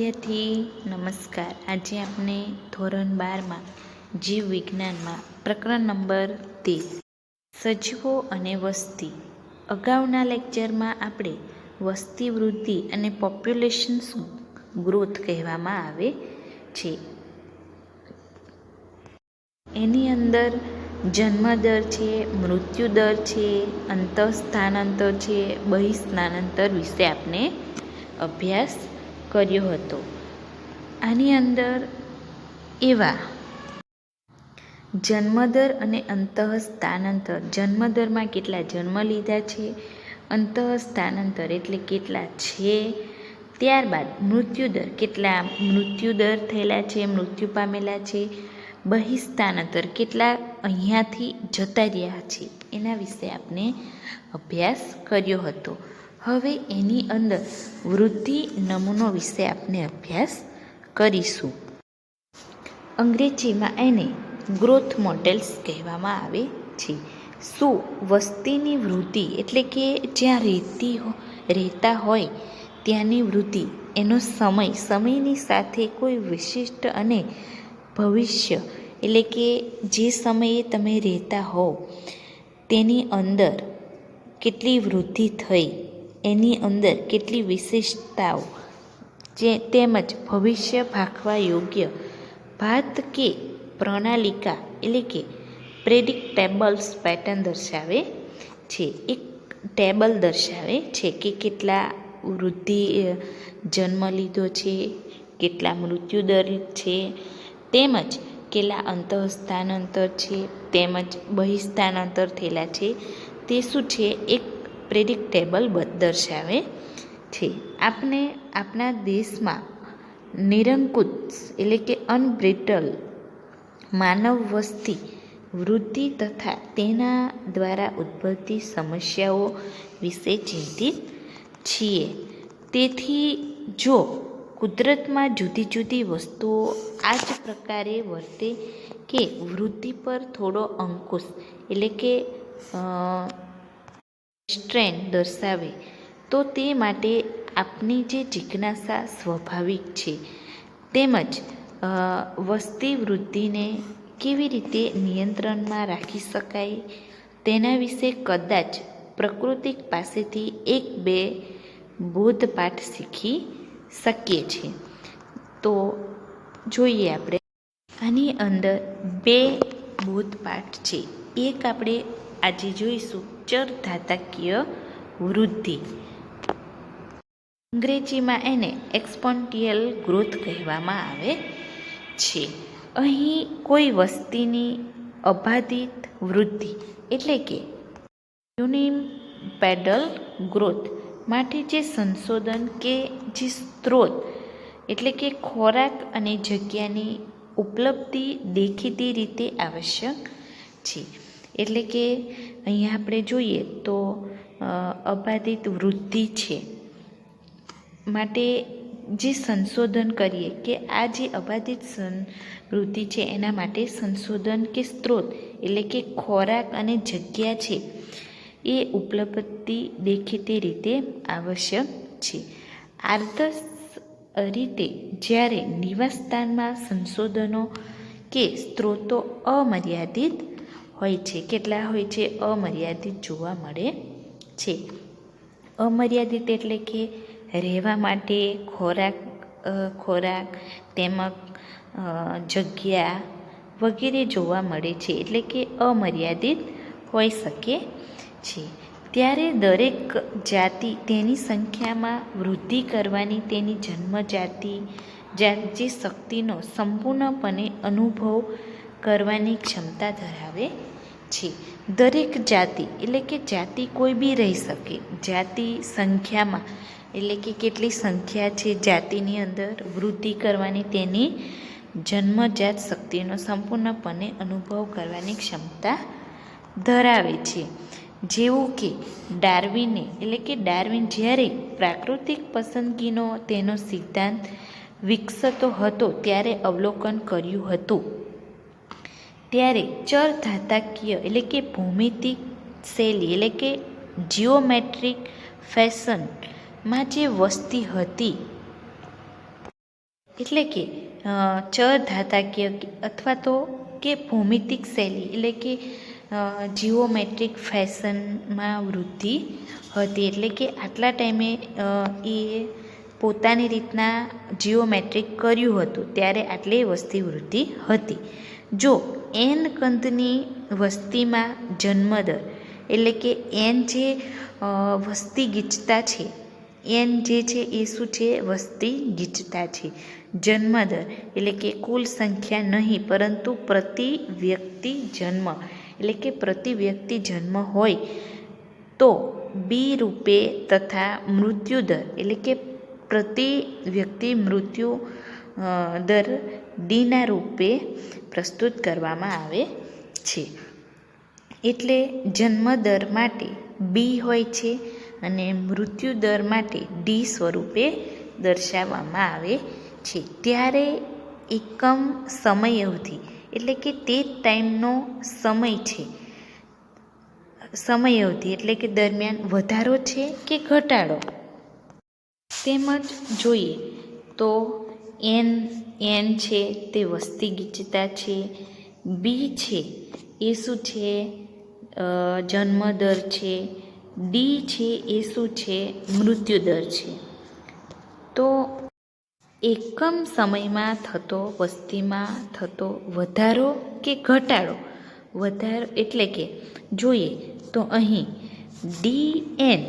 વિદ્યાર્થી નમસ્કાર। આજે આપણે ધોરણ 12માં જીવ વિજ્ઞાનમાં પ્રકરણ નંબર 13 સજીવો અને વસ્તી। અગાઉના લેક્ચરમાં આપણે વસ્તી વૃદ્ધિ અને પોપ્યુલેશન ગ્રોથ કહેવામાં આવે છે એની અંદર જન્મદર છે, મૃત્યુદર છે, અંતઃસ્થાનાંતર છે, બહિઃસ્થાનાંતર વિશે આપણે અભ્યાસ કર્યો હતો। આની અંદર એવા જન્મદર અને અંતઃસ્થાનાંતર, જન્મદરમાં કેટલા જન્મ લીધા છે, અંતઃસ્થાનાંતર એટલે કેટલા છે, ત્યારબાદ મૃત્યુદર કેટલા મૃત્યુદર થયેલા છે, મૃત્યુ પામેલા છે, બહિઃસ્થાનાંતર કેટલા અહીંયાથી જતા રહ્યા છે, એના વિશે આપણે અભ્યાસ કર્યો હતો। હવે એની અંદર વૃદ્ધિ નમૂનો વિશે આપણે અભ્યાસ કરીશું। અંગ્રેજીમાં એને ગ્રોથ મોડેલ્સ કહેવામાં આવે છે। શું વસ્તીની વૃદ્ધિ એટલે કે જ્યાં રહેતા હોય ત્યાંની વૃદ્ધિ, એનો સમયની સાથે કોઈ વિશિષ્ટ અને ભવિષ્ય એટલે કે જે સમયે તમે રહેતા હોવ તેની અંદર કેટલી વૃદ્ધિ થઈ, એની અંદર કેટલી વિશેષતાઓ તેમજ ભવિષ્ય ભાખવા યોગ્ય ભાત કે પ્રણાલિકા એટલે કે પ્રેડિક્ટેબલ્સ પેટર્ન દર્શાવે છે। એક ટેબલ દર્શાવે છે કે કેટલા વૃદ્ધિ જન્મ લીધો છે, કેટલા મૃત્યુદર છે, તેમજ કેટલા અંતઃસ્થાનાંતર છે, તેમજ બહિઃસ્થાનાંતર થયેલા છે, તે શું છે એક પ્રેડિક્ટેબલ દર્શાવે છે। આપણે આપણા દેશમાં નિરંકુશ એટલે કે અનબ્રિટલ માનવ વસ્તી વૃદ્ધિ તથા તેના દ્વારા ઉદ્ભવતી સમસ્યાઓ વિશે ચિંતિત છીએ। તેથી જો કુદરતમાં જુદી જુદી વસ્તુઓ આ જ પ્રકારે વર્તે કે વૃદ્ધિ પર થોડો અંકુશ એટલે કે સ્ટ્રેન દર્શાવે તો તે માટે આપની જે જિજ્ઞાસા સ્વાભાવિક છે, તેમજ વસ્તી વૃદ્ધિને કેવી રીતે નિયંત્રણમાં રાખી શકાય તેના વિશે કદાચ પ્રકૃતિ પાસેથી એક બે બોધપાઠ શીખી શકીએ છીએ। તો જોઈએ આપણે આની અંદર બે બોધપાઠ છે। એક આપણે આજે જોઈશું ચરધાતાકીય વૃદ્ધિ, અંગ્રેજીમાં એને એક્સપોનેન્શિયલ ગ્રોથ કહેવામાં આવે છે। અહીં કોઈ વસ્તીની અબાધિત વૃદ્ધિ એટલે કે યુનિપેડલ ગ્રોથ માટે જે સંશોધન કે જે સ્ત્રોત એટલે કે ખોરાક અને જગ્યાની ઉપલબ્ધિ દેખીતી રીતે આવશ્યક છે। એટલે કે અહીંયા આપણે જોઈએ તો અબાધિત વૃદ્ધિ છે માટે જે સંશોધન કરીએ કે આ જે અબાધિત વૃદ્ધિ છે એના માટે સંશોધન કે સ્ત્રોત એટલે કે ખોરાક અને જગ્યા છે એ ઉપલબ્ધિ દેખીતી રીતે આવશ્યક છે। આદર્શ રીતે જ્યારે નિવાસસ્થાનમાં સંશોધનો કે સ્ત્રોતો અમર્યાદિત હોય છે, કેટલા હોય છે અમર્યાદિત જોવા મળે છે। અમર્યાદિત એટલે કે રહેવા માટે ખોરાક તેમજ જગ્યા વગેરે જોવા મળે છે, એટલે કે અમર્યાદિત હોઈ શકે છે। ત્યારે દરેક જાતિ તેની સંખ્યામાં વૃદ્ધિ કરવાની તેની જન્મજાતિ જે શક્તિનો સંપૂર્ણપણે અનુભવ કરવાની ક્ષમતા ધરાવે છે। દરેક જાતિ એટલે કે જાતિ કોઈ બી રહી શકે, જાતિ સંખ્યામાં એટલે કે કેટલી સંખ્યા છે જાતિની અંદર વૃદ્ધિ કરવાની તેની જન્મજાત શક્તિનો સંપૂર્ણપણે અનુભવ કરવાની ક્ષમતા ધરાવે છે। જેવું કે ડાર્વિન જ્યારે પ્રાકૃતિક પસંદગીનો તેનો સિદ્ધાંત વિકસતો હતો ત્યારે અવલોકન કર્યું હતું, ત્યારે ચરધાતાકીય એટલે કે ભૌમિતિક શૈલી એટલે કે જિયોમેટ્રિક ફેશનમાં જે વસ્તી હતી એટલે કે ચર ધાતાકીય અથવા તો કે ભૌમિતિક શૈલી એટલે કે જીઓમેટ્રિક ફેશનમાં વૃદ્ધિ હતી. એટલે કે આટલા ટાઈમે એ પોતાની રીતના જીઓમેટ્રિક કર્યું હતું ત્યારે આટલી વસ્તી વૃદ્ધિ હતી. જો એન કંદની વસ્તીમાં જન્મદર એટલે કે એન જે વસ્તી ગીચતા છે, એન જે છે એ શું છે? વસ્તી ગીચતા છે. જન્મદર એટલે કે કુલ સંખ્યા નહીં પરંતુ પ્રતિ વ્યક્તિ જન્મ એટલે કે પ્રતિ વ્યક્તિ જન્મ હોય તો બી રૂપે તથા મૃત્યુદર એટલે કે પ્રતિ વ્યક્તિ મૃત્યુ દર ડીના રૂપે પ્રસ્તુત કરવામાં આવે છે. એટલે જન્મદર માટે બી હોય છે અને મૃત્યુદર માટે ડી સ્વરૂપે દર્શાવવામાં આવે છે. ત્યારે એકમ સમયાવધિ એટલે કે તે ટાઈમનો સમય છે, સમયાવધિ એટલે કે દરમિયાન વધારો છે કે ઘટાડો તેમજ જોઈએ તો એન છે તે વસ્તી ગીચતા છે, બી છે એ શું છે? જન્મદર છે, ડી છે એ શું છે? મૃત્યુદર છે. તો એકમ સમયમાં થતો વસ્તીમાં થતો વધારો કે ઘટાડો, વધારો એટલે કે જોઈએ તો અહીં D N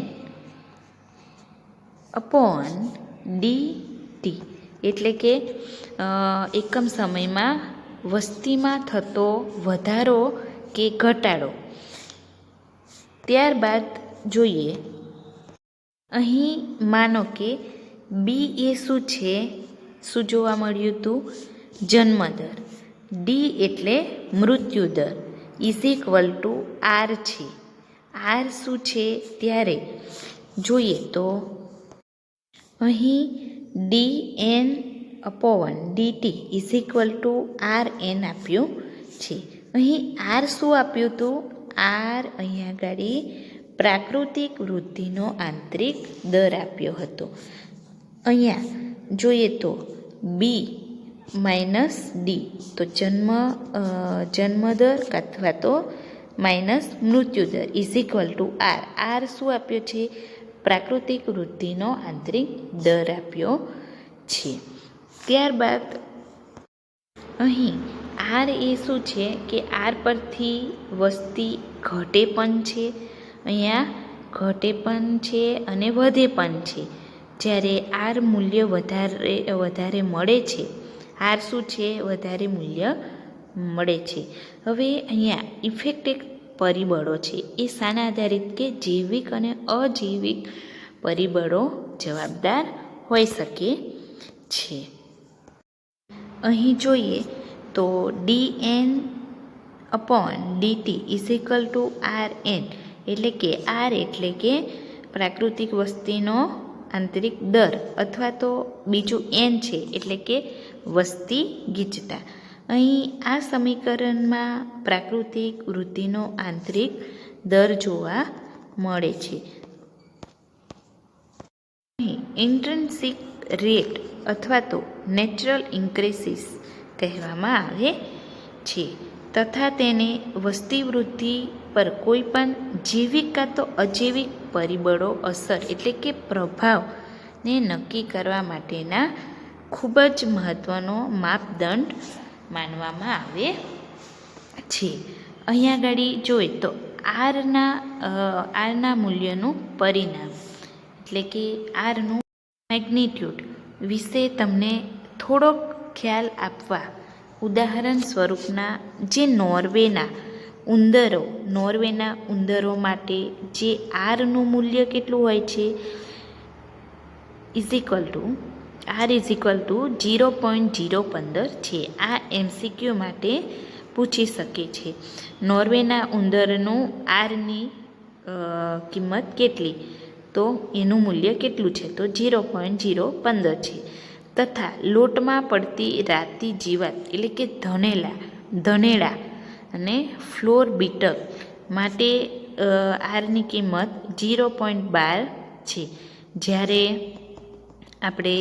upon D T એટલે કે એકમ સમયમાં વસ્તીમાં થતો વધારો કે ઘટાડો. ત્યારબાદ જોઈએ અહીં માનો કે બી એ શું છે? શું જોવા મળ્યું હતું? જન્મદર. ડી એટલે મૃત્યુદર ઇઝ ઇક્વલ ટુ આર છે. આર શું છે? ત્યારે જોઈએ તો અહીં D N upon DT is equal to R N આપ્યું છે. અહીં આર શું આપ્યું હતું? આર અહીંયા આગળ પ્રાકૃતિક વૃદ્ધિનો આંતરિક દર આપ્યો હતો. અહીંયા જોઈએ તો બી માઇનસ ડી તો જન્મદર અથવા તો માઇનસ મૃત્યુદર is equal to R. R શું આપ્યો છે? પ્રાકૃતિક વૃદ્ધિનો આંતરિક દર આપ્યો છે. ત્યારબાદ અહીં આર એ શું છે? કે આર પરથી વસ્તી ઘટે પણ છે, અહીંયા ઘટે પણ છે અને વધે પણ છે. જ્યારે આર મૂલ્ય વધારે મળે છે, આર શું છે? વધારે મૂલ્ય મળે છે. હવે અહીંયા ઇફેક્ટિવ પરિબળો છે એ શાના આધારિત? કે જૈવિક અને અજૈવિક પરિબળો જવાબદાર હોઈ શકે છે. અહીં જોઈએ તો D N upon DT is equal to R N એટલે કે આર એટલે કે પ્રાકૃતિક વસ્તીનો આંતરિક દર અથવા તો બીજું એન છે એટલે કે વસ્તી ગીચતા. અહીં આ સમીકરણમાં પ્રાકૃતિક વૃદ્ધિનો આંતરિક દર જોવા મળે છે. અહીં ઇન્ટ્રિન્સિક રેટ અથવા તો નેચરલ ઇન્ક્રીસીસ કહેવામાં આવે છે તથા તેને વસ્તી વૃદ્ધિ પર કોઈ પણ જૈવિક કાં તો અજૈવિક પરિબળો અસર એટલે કે પ્રભાવને નક્કી કરવા માટેના ખૂબ જ મહત્ત્વનો માપદંડ માનવામાં આવે છે. અહીંયા આગળ જોઈએ તો આરના મૂલ્યનું પરિણામ એટલે કે આરનું મેગ્નિટ્યુડ વિશે તમને થોડોક ખ્યાલ આપવા ઉદાહરણ સ્વરૂપના જે નોર્વેના ઉંદરો માટે જે આરનું મૂલ્ય કેટલું હોય છે? ઇઝ ઇક્વલ ટુ 0.015 છે. આ MCQ માટે પૂછી શકે છે. નોર્વેના ઉંદરનું આરની કિંમત કેટલી? તો એનું મૂલ્ય કેટલું છે? તો 0.015 છે. તથા લોટમાં પડતી રાતી જીવાત એટલે કે ધનેડા અને ફ્લોર બીટલ માટે આરની કિંમત 0.12 છે. જ્યારે આપણે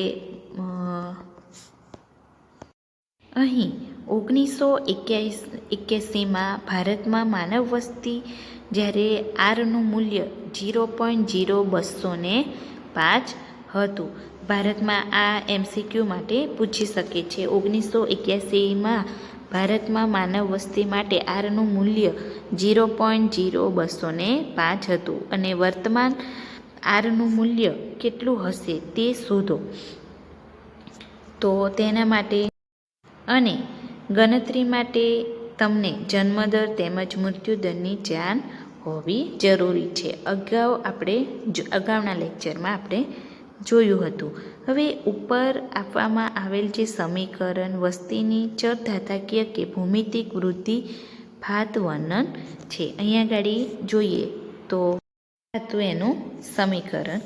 અહીં 1981માં ભારતમાં માનવ વસ્તી જ્યારે આરનું મૂલ્ય 0.0205 હતું. ભારતમાં આ MCQ માટે પૂછી શકે છે. 1981માં ભારતમાં માનવ વસ્તી માટે આરનું મૂલ્ય 0.0205 હતું અને વર્તમાન આરનું મૂલ્ય કેટલું હશે તે શોધો. તો તેના માટે અને ગણતરી માટે તમને જન્મદર તેમજ મૃત્યુદરની જાણ હોવી જરૂરી છે. અગાઉના લેક્ચરમાં આપણે જોયું હતું. હવે ઉપર આપવામાં આવેલ જે સમીકરણ વસ્તીની ચરધાતાકીય કે ભૌમિતિક વૃદ્ધિ ભાત વર્ણન છે. અહીંયા ગાડી જોઈએ તો એનું સમીકરણ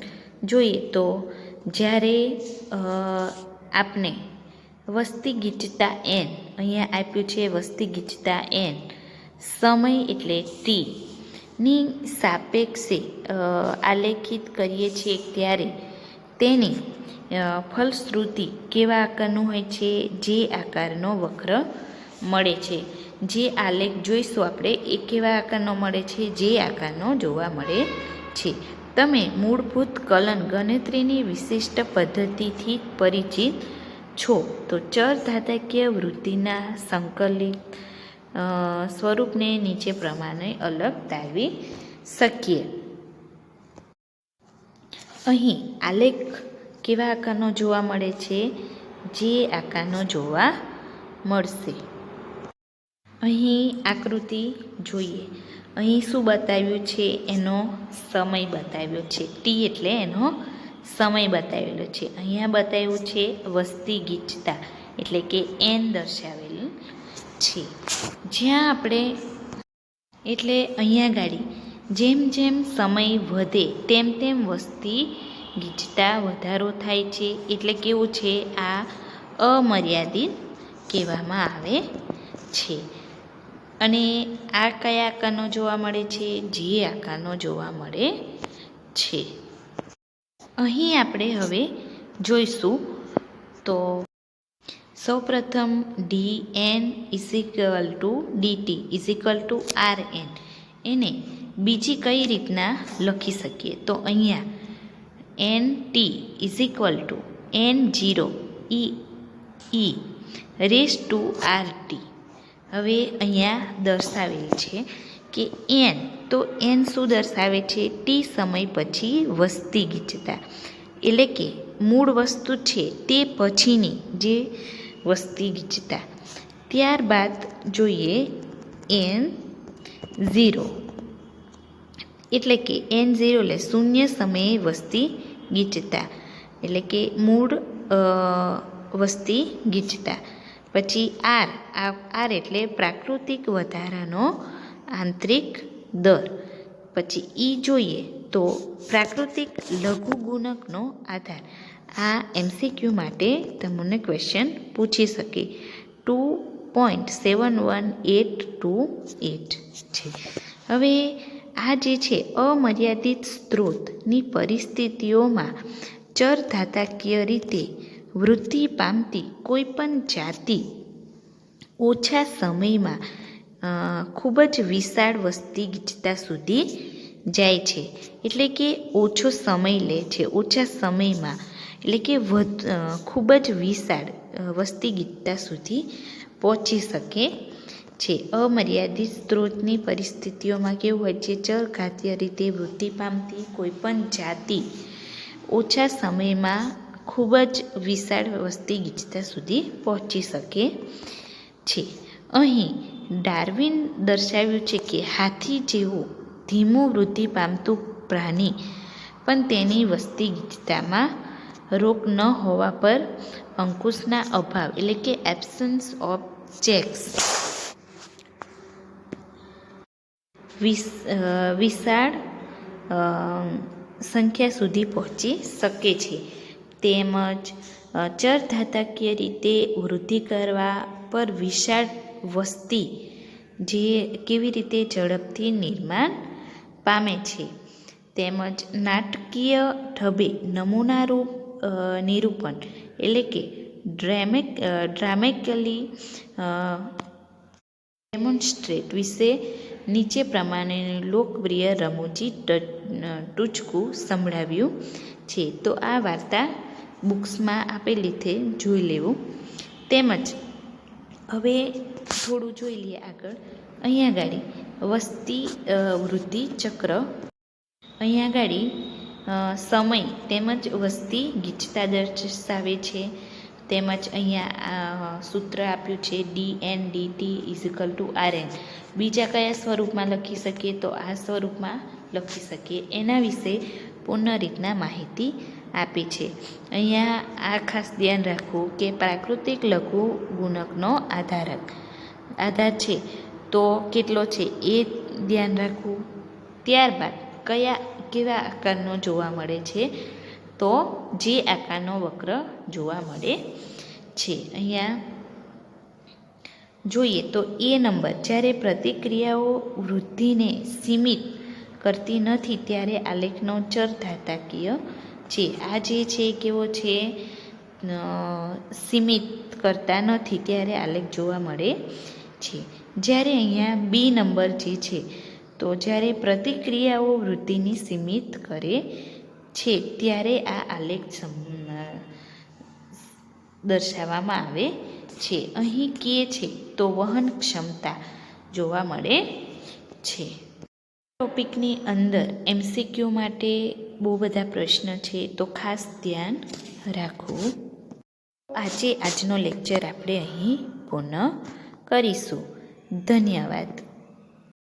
જોઈએ તો જ્યારે આપણે વસ્તી ગીચતા n, અહીંયા આપ્યું છે વસ્તી ગીચતા n, સમય એટલે t ની સાપેક્ષે આલેખિત કરીએ છીએ ત્યારે તેની ફલશ્રુતિ કેવા આકારનું હોય છે? જે આકારનો વક્ર મળે છે. જે આલેખ જોઈશું આપણે એ કેવા આકારનો મળે છે? જે આકારનો જોવા મળે છે. તમે મૂળભૂત કલન ગણતરીની વિશિષ્ટ પદ્ધતિથી પરિચિત છો તો ચરધાતાકીય વૃદ્ધિના સંકલિત સ્વરૂપને નીચે પ્રમાણે અલગ તારવી શકીએ. અહીં આલેખ કેવા આકારનો જોવા મળે છે? જે આકારનો જોવા મળશે. અહીં આકૃતિ જોઈએ. અહીં શું બતાવ્યું છે? એનો સમય બતાવ્યો છે. ટી એટલે એનો સમય બતાવેલો છે. અહીંયા બતાવ્યું છે વસ્તી ગીચતા એટલે કે n દર્શાવેલું છે. જ્યાં આપણે એટલે અહીંયા ગાડી જેમ જેમ સમય વધે તેમ તેમ વસ્તી ગીચતા વધારો થાય છે. એટલે કેવું છે? આ અમર્યાદિત કહેવામાં આવે છે. અને આ કયા આકારનો જોવા મળે છે? જે આકારનો જોવા મળે છે. અહીં આપણે હવે જોઈશું તો સૌપ્રથમ dn dt rn એને બીજી કઈ રીતના લખી શકીએ? તો અહીંયા nt n0 e raised to rt. હવે અહીંયા દર્શાવેલ છે કે n, તો n શું દર્શાવે છે? t સમય પછી વસ્તી ગીચતા એટલે કે મૂળ વસ્તુ છે તે પછીની જે વસ્તી ગીચતા. ત્યારબાદ જોઈએ n0 એટલે કે n0 એટલે શૂન્ય સમયે વસ્તી ગીચતા એટલે કે મૂળ વસ્તી ગીચતા. પછી r એટલે પ્રાકૃતિક વધારાનો આંતરિક દર. પછી ઈ જોઈએ તો પ્રાકૃતિક લઘુગુણકનો આધાર. આ MCQ માટે તમને ક્વેશ્ચન પૂછી શકે. 2.71828 છે. હવે આ જે છે અમર્યાદિત સ્ત્રોતની પરિસ્થિતિઓમાં ચરધાતાકીય રીતે વૃદ્ધિ પામતી કોઈપણ જાતિ ઓછા સમયમાં ખૂબ જ વિશાળ વસ્તી ગીચતા સુધી જાય છે. એટલે કે ઓછો સમય લે છે, ઓછા સમયમાં, એટલે કે ખૂબ જ વિશાળ વસ્તી ગીચતા સુધી પહોંચી શકે છે. અમર્યાદિત સ્ત્રોતની પરિસ્થિતિઓમાં કેવું હોય છે? ચરઘાતીય રીતે વૃદ્ધિ પામતી કોઈપણ જાતિ ઓછા સમયમાં ખૂબ જ વિશાળ વસ્તી ગીચતા સુધી પહોંચી શકે છે. અહીં ડાર્વિન દર્શાવ્યું છે કે હાથી જેવું ધીમું વૃદ્ધિ પામતું પ્રાણી પણ તેની વસ્તી ગીચતામાં રોક ન હોવા પર અંકુશના અભાવ એટલે કે એબ્સન્સ ઓફ ચેક્સ વિશાળ સંખ્યા સુધી પહોંચી શકે છે. તેમજ ચરધાતાકીય રીતે વૃદ્ધિ કરવા પર વિશાળ વસ્તી જે કેવી રીતે ઝડપથી નિર્માણ પામે છે. તેમજ નાટકીય ઢબે નમૂનારૂપ નિરૂપણ એટલે કે ડ્રામેટિકલી ડેમોન્સ્ટ્રેટ વિશે નીચે પ્રમાણેનું લોકપ્રિય રમૂજી ટૂચકું સંભળાવ્યું છે. તો આ વાર્તા બુક્સમાં આપેલી છે, જોઈ લેવું. તેમજ હવે થોડું જોઈ લઈએ આગળ. અહીંયા ગાડી વસ્તી વૃદ્ધિ ચક્ર, અહીંયા ગાડી સમય તેમજ વસ્તી ગીચતા દર્શાવે છે. તેમજ અહીંયા સૂત્ર આપ્યું છે dN/dt=RN. બીજા કયા સ્વરૂપમાં લખી શકીએ? તો આ સ્વરૂપમાં લખી શકીએ. એના વિશે પૂર્ણ રીતના માહિતી આપી છે. અહીંયા આ ખાસ ધ્યાન રાખવું કે પ્રાકૃતિક લઘુ ગુણકનો આધાર છે તો કેટલો છે એ ધ્યાન રાખવું. ત્યારબાદ કેવા આકારનો જોવા મળે છે? તો જે આકારનો વક્ર જોવા મળે છે. અહીંયા જોઈએ તો એ નંબર, જ્યારે પ્રતિક્રિયાઓ વૃદ્ધિને સીમિત કરતી નથી ત્યારે આલેખનો ચર ઘાતાંકીય છે. આ જે છે કેવો છે? સીમિત કરતા નથી ત્યારે આલેખ જોવા મળે છે. જ્યારે અહીંયા બી નંબર જે છે તો જ્યારે પ્રતિક્રિયાઓ વૃદ્ધિની સીમિત કરે છે ત્યારે આ આલેખ દર્શાવવામાં આવે છે. અહીં કે છે તો વહન ક્ષમતા જોવા મળે છે. ટોપિકની અંદર MCQ માટે બહુ બધા પ્રશ્ન છે તો ખાસ ધ્યાન રાખવું. આજનો લેક્ચર આપણે અહીં પૂર્ણ કરીશું. ધન્યવાદ.